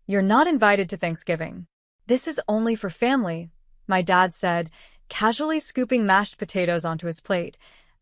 "You're not invited to Thanksgiving. This is only for family," my dad said, casually scooping mashed potatoes onto his plate,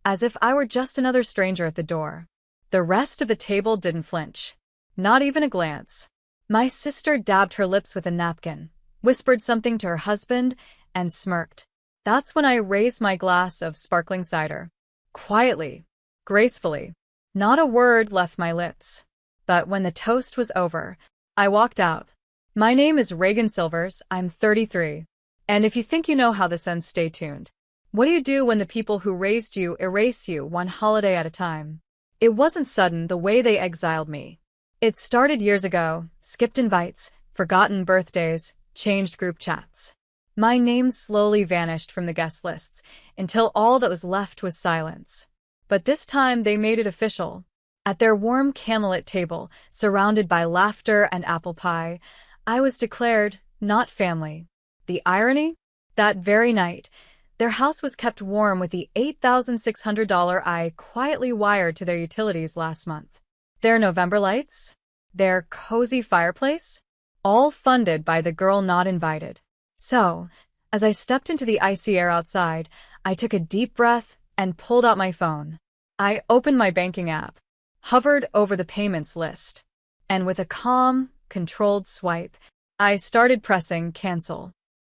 as if I were just another stranger at the door. The rest of the table didn't flinch. Not even a glance. My sister dabbed her lips with a napkin, whispered something to her husband, and smirked. That's when I raised my glass of sparkling cider. Quietly, gracefully. Not a word left my lips. But when the toast was over, I walked out. "My name is Reagan Silvers, I'm 33. And if you think you know how this ends, stay tuned. What do you do when the people who raised you erase you one holiday at a time?" It wasn't sudden the way they exiled me. It started years ago, skipped invites, forgotten birthdays, changed group chats. My name slowly vanished from the guest lists until all that was left was silence. But this time they made it official. At their warm candlelit table, surrounded by laughter and apple pie, I was declared not family. The irony? That very night, their house was kept warm with the $8,600 I quietly wired to their utilities last month. Their November lights? Their cozy fireplace? All funded by the girl not invited. So, as I stepped into the icy air outside, I took a deep breath and pulled out my phone. I opened my banking app, hovered over the payments list, and with a calm, controlled swipe, I started pressing cancel.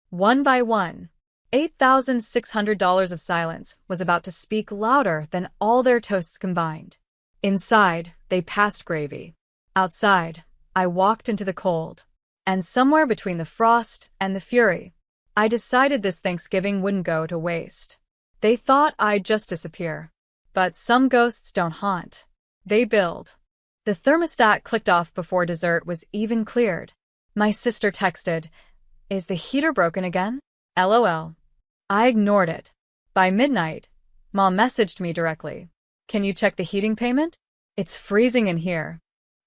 One by one, $8,600 of silence was about to speak louder than all their toasts combined. Inside, they passed gravy. Outside, I walked into the cold. And somewhere between the frost and the fury, I decided this Thanksgiving wouldn't go to waste. They thought I'd just disappear. But some ghosts don't haunt. They build. The thermostat clicked off before dessert was even cleared. My sister texted, "Is the heater broken again?" LOL. I ignored it. By midnight, Mom messaged me directly. "Can you check the heating payment? It's freezing in here."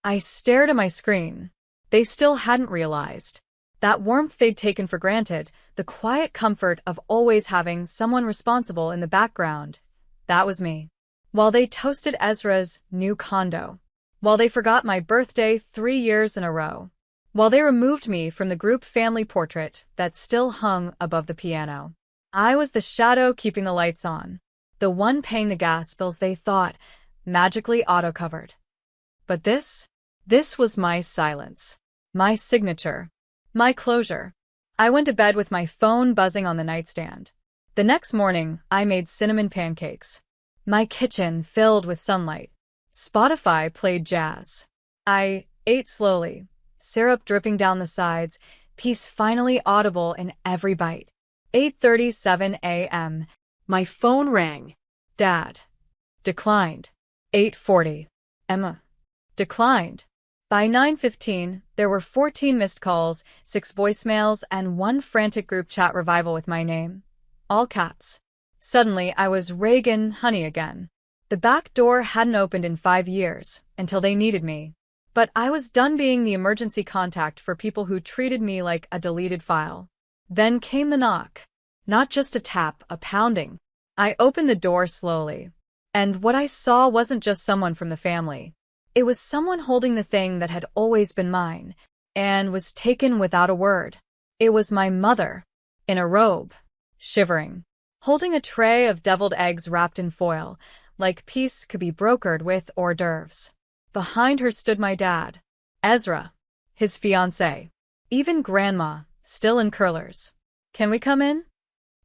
I stared at my screen. They still hadn't realized. That warmth they'd taken for granted, the quiet comfort of always having someone responsible in the background, that was me. While they toasted Ezra's new condo. While they forgot my birthday 3 years in a row. While they removed me from the group family portrait that still hung above the piano. I was the shadow keeping the lights on. The one paying the gas bills they thought magically auto-covered. But this was my silence. My signature. My closure. I went to bed with my phone buzzing on the nightstand. The next morning, I made cinnamon pancakes. My kitchen filled with sunlight. Spotify played jazz. I ate slowly, syrup dripping down the sides, peace finally audible in every bite. 8:37 a.m. My phone rang. Dad. Declined. 8:40. Emma. Declined. By 9:15, there were 14 missed calls, 6 voicemails, and 1 frantic group chat revival with my name. All caps. Suddenly, I was Reagan Honey again. The back door hadn't opened in 5 years, until they needed me. But I was done being the emergency contact for people who treated me like a deleted file. Then came the knock. Not just a tap, a pounding. I opened the door slowly. And what I saw wasn't just someone from the family. It was someone holding the thing that had always been mine, and was taken without a word. It was my mother, in a robe, shivering, holding a tray of deviled eggs wrapped in foil, like peace could be brokered with hors d'oeuvres. Behind her stood my dad, Ezra, his fiancé, even Grandma, still in curlers. "Can we come in?"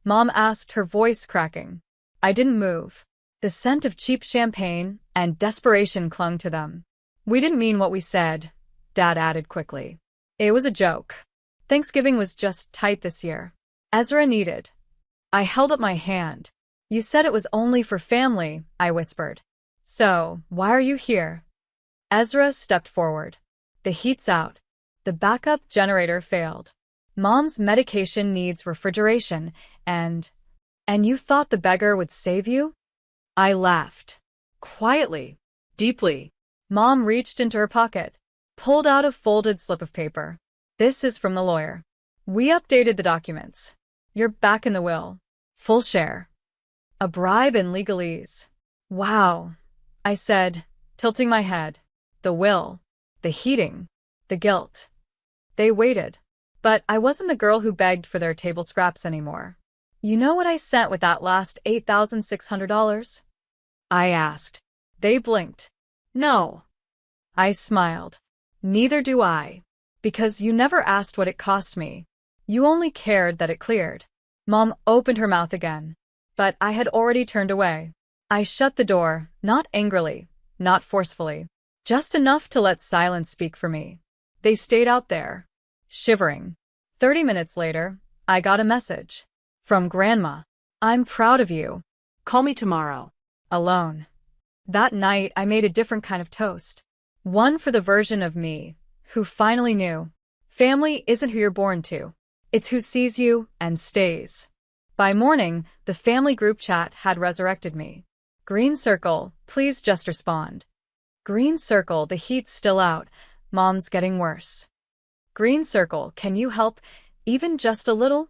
Mom asked, her voice cracking. I didn't move. The scent of cheap champagne and desperation clung to them. "We didn't mean what we said," Dad added quickly. "It was a joke. Thanksgiving was just tight this year." Ezra needed. I held up my hand. "You said it was only for family," I whispered. "So, why are you here?" Ezra stepped forward. "The heat's out. The backup generator failed. Mom's medication needs refrigeration, and you thought the beggar would save you?" I laughed. Quietly, deeply. Mom reached into her pocket, pulled out a folded slip of paper. "This is from the lawyer. We updated the documents. You're back in the will. Full share. A bribe in legalese." "Wow," I said, tilting my head. The will, the heating, the guilt. They waited. But I wasn't the girl who begged for their table scraps anymore. You know what I sent with that last $8,600? I asked. They blinked. No. I smiled. Neither do I. Because you never asked what it cost me. You only cared that it cleared. Mom opened her mouth again. But I had already turned away. I shut the door, not angrily, not forcefully, just enough to let silence speak for me. They stayed out there, shivering. 30 minutes later, I got a message. From Grandma. I'm proud of you. Call me tomorrow. Alone. That night, I made a different kind of toast. One for the version of me who finally knew. Family isn't who you're born to. It's who sees you and stays. By morning, the family group chat had resurrected me. Green circle, please just respond. Green circle, the heat's still out. Mom's getting worse. Green circle, can you help, even just a little?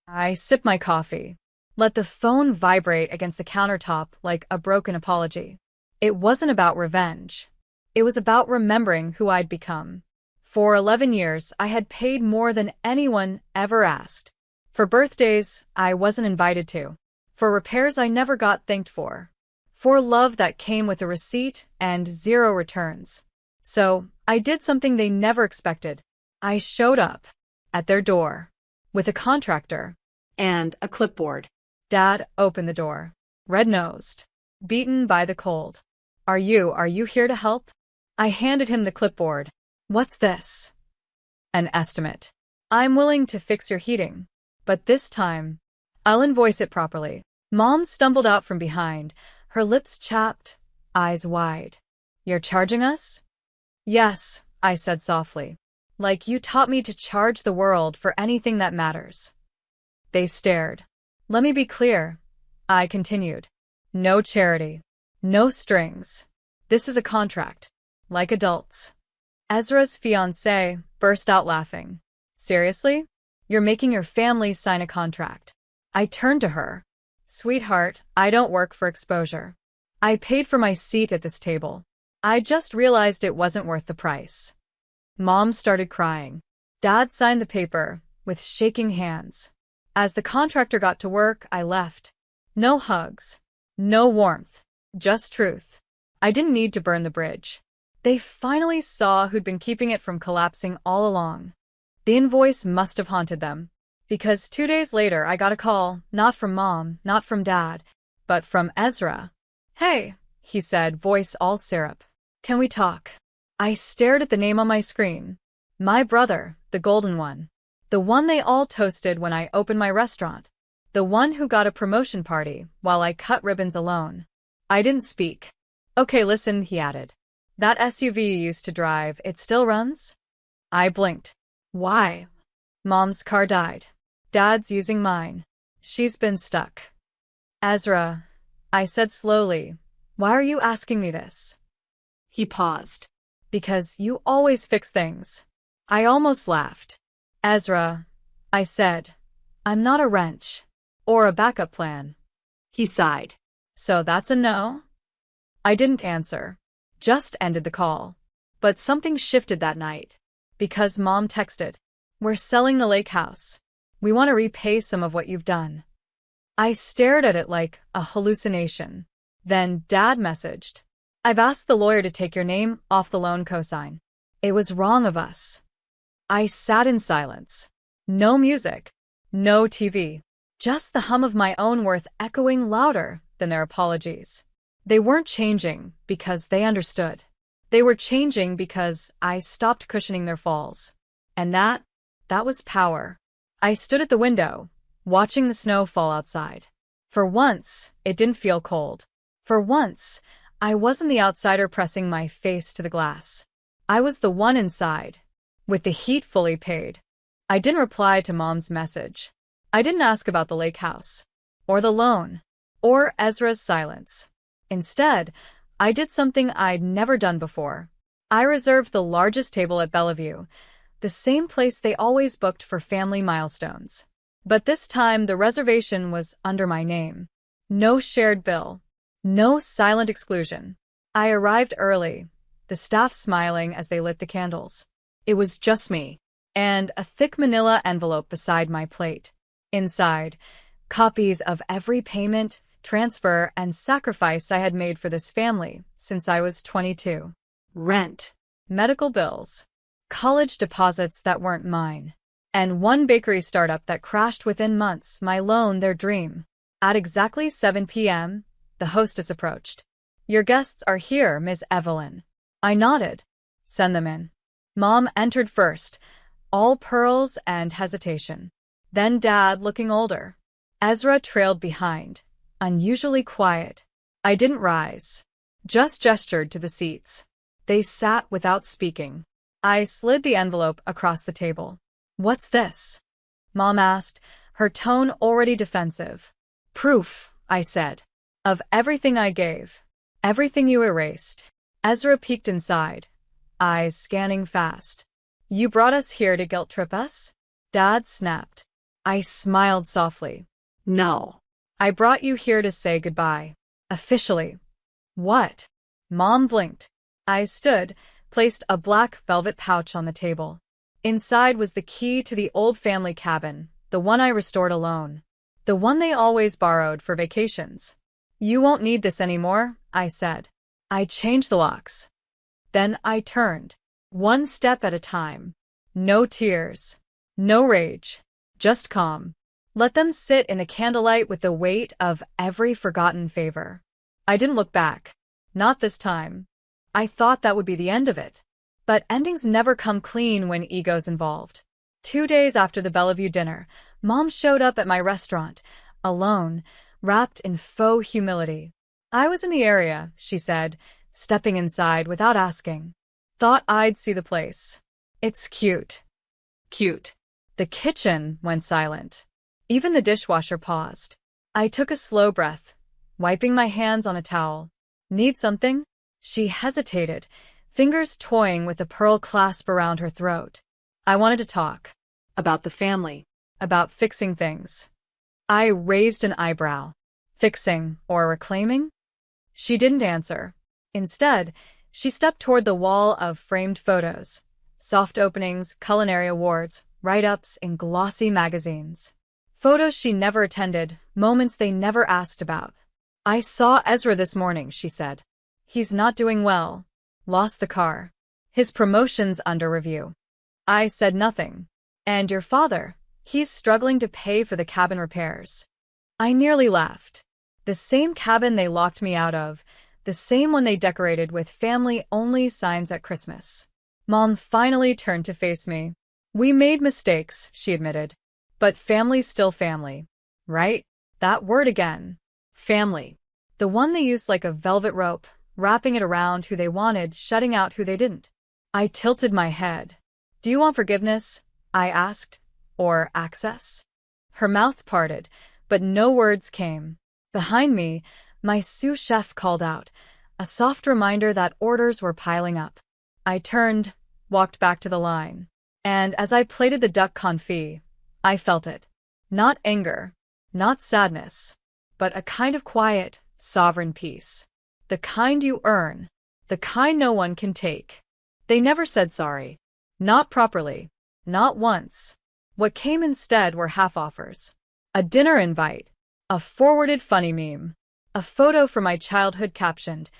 I sip my coffee. Let the phone vibrate against the countertop like a broken apology. It wasn't about revenge. It was about remembering who I'd become. For 11 years, I had paid more than anyone ever asked. For birthdays, I wasn't invited to. For repairs I never got thanked for. For love that came with a receipt and 0 returns. So, I did something they never expected. I showed up. At their door. With a contractor. And a clipboard. Dad opened the door. Red-nosed. Beaten by the cold. Are you here to help? I handed him the clipboard. What's this? An estimate. I'm willing to fix your heating. But this time, I'll invoice it properly. Mom stumbled out from behind, her lips chapped, eyes wide. You're charging us? Yes, I said softly. Like you taught me to charge the world for anything that matters. They stared. Let me be clear, I continued. No charity. No strings. This is a contract. Like adults. Ezra's fiancée burst out laughing. Seriously? You're making your family sign a contract. I turned to her. Sweetheart, I don't work for exposure. I paid for my seat at this table. I just realized it wasn't worth the price. Mom started crying. Dad signed the paper, with shaking hands. As the contractor got to work, I left. No hugs. No warmth. Just truth. I didn't need to burn the bridge. They finally saw who'd been keeping it from collapsing all along. The invoice must have haunted them. Because 2 days later I got a call, not from Mom, not from Dad, but from Ezra. Hey, he said, voice all syrup. Can we talk? I stared at the name on my screen. My brother, the golden one. The one they all toasted when I opened my restaurant. The one who got a promotion party while I cut ribbons alone. I didn't speak. Okay, listen, he added. That SUV you used to drive, it still runs? I blinked. Why? Mom's car died. Dad's using mine. She's been stuck. Ezra, I said slowly, why are you asking me this? He paused. Because you always fix things. I almost laughed. Ezra, I said, I'm not a wrench. Or a backup plan. He sighed. So that's a no? I didn't answer. Just ended the call. But something shifted that night. Because Mom texted. We're selling the lake house. We want to repay some of what you've done. I stared at it like a hallucination. Then Dad messaged. I've asked the lawyer to take your name off the loan cosign. It was wrong of us. I sat in silence. No music. No TV. Just the hum of my own worth echoing louder than their apologies. They weren't changing because they understood. They were changing because I stopped cushioning their falls. And that was power. I stood at the window, watching the snow fall outside. For once, it didn't feel cold. For once, I wasn't the outsider pressing my face to the glass. I was the one inside, with the heat fully paid. I didn't reply to Mom's message. I didn't ask about the lake house, or the loan, or Ezra's silence. Instead, I did something I'd never done before. I reserved the largest table at Bellevue, the same place they always booked for family milestones. But this time, the reservation was under my name. No shared bill. No silent exclusion. I arrived early, the staff smiling as they lit the candles. It was just me. and a thick manila envelope beside my plate. Inside, copies of every payment, transfer, and sacrifice I had made for this family since I was 22. Rent. Medical bills, college deposits that weren't mine, and one bakery startup that crashed within months, my loan, their dream. At exactly 7 p.m., the hostess approached. "Your guests are here, Miss Evelyn." I nodded. "Send them in." Mom entered first, all pearls and hesitation. Then Dad, looking older. Ezra trailed behind, unusually quiet. I didn't rise, just gestured to the seats. They sat without speaking. I slid the envelope across the table. "What's this?" Mom asked, her tone already defensive. "Proof," I said, "of everything I gave. Everything you erased." Ezra peeked inside, eyes scanning fast. "You brought us here to guilt trip us?" Dad snapped. I smiled softly. No. "I brought you here to say goodbye. Officially." "What?" Mom blinked. I stood, placed a black velvet pouch on the table. Inside was the key to the old family cabin, the one I restored alone. The one they always borrowed for vacations. "You won't need this anymore," I said. I changed the locks. Then I turned, one step at a time. No tears. No rage. Just calm. Let them sit in the candlelight with the weight of every forgotten favor. I didn't look back. Not this time. I thought that would be the end of it. But endings never come clean when ego's involved. 2 days after the Bellevue dinner, Mom showed up at my restaurant, alone, wrapped in faux humility. "I was in the area," she said, stepping inside without asking. "Thought I'd see the place. It's cute." Cute. The kitchen went silent. Even the dishwasher paused. I took a slow breath, wiping my hands on a towel. "Need something?" She hesitated, fingers toying with the pearl clasp around her throat. I wanted to talk. About the family. About fixing things. I raised an eyebrow. Fixing or reclaiming? She didn't answer. Instead, she stepped toward the wall of framed photos. Soft openings, culinary awards, write-ups in glossy magazines. Photos she never attended, moments they never asked about. "I saw Ezra this morning," she said. "He's not doing well. Lost the car. His promotion's under review." I said nothing. "And your father? He's struggling to pay for the cabin repairs." I nearly laughed. The same cabin they locked me out of, the same one they decorated with family-only signs at Christmas. Mom finally turned to face me. "We made mistakes," she admitted. "But family's still family. Right? That word again. Family. The one they used like a velvet rope, wrapping it around who they wanted, shutting out who they didn't." I tilted my head. "Do you want forgiveness?" I asked. "Or access?" Her mouth parted, but no words came. Behind me, my sous chef called out, a soft reminder that orders were piling up. I turned, walked back to the line. And as I plated the duck confit, I felt it. Not anger, not sadness, but a kind of quiet, sovereign peace. The kind you earn, the kind no one can take. They never said sorry. Not properly. Not once. What came instead were half-offers. A dinner invite. A forwarded funny meme. A photo from my childhood captioned,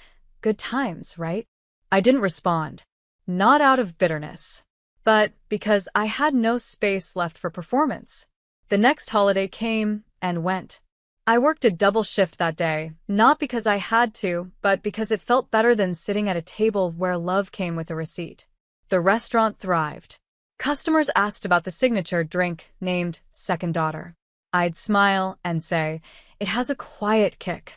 "Good times, right?" I didn't respond. Not out of bitterness, but because I had no space left for performance. The next holiday came and went. I worked a double shift that day, not because I had to, but because it felt better than sitting at a table where love came with a receipt. The restaurant thrived. Customers asked about the signature drink named Second Daughter. I'd smile and say, "It has a quiet kick."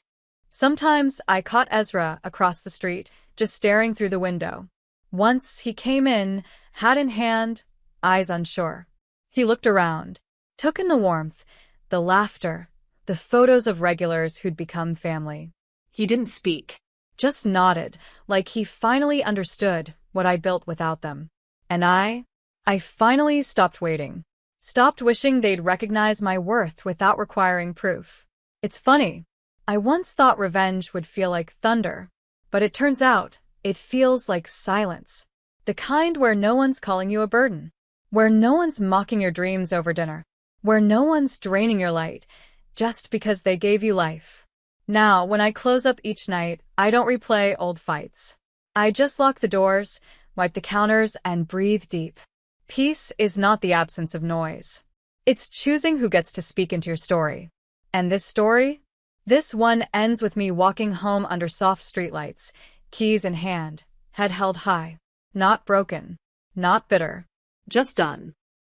Sometimes I caught Ezra across the street, just staring through the window. Once he came in, hat in hand, eyes unsure. He looked around, took in the warmth, the laughter, the photos of regulars who'd become family. He didn't speak. Just nodded, like he finally understood what I built without them. And I finally stopped waiting. Stopped wishing they'd recognize my worth without requiring proof. It's funny. I once thought revenge would feel like thunder, but it turns out it feels like silence. The kind where no one's calling you a burden. where no one's mocking your dreams over dinner, where no one's draining your light just because they gave you life. Now, when I close up each night, I don't replay old fights. I just lock the doors, wipe the counters, and breathe deep. Peace is not the absence of noise. It's choosing who gets to speak into your story. And this story? This one ends with me walking home under soft streetlights, keys in hand, head held high. Not broken. Not bitter. Just done.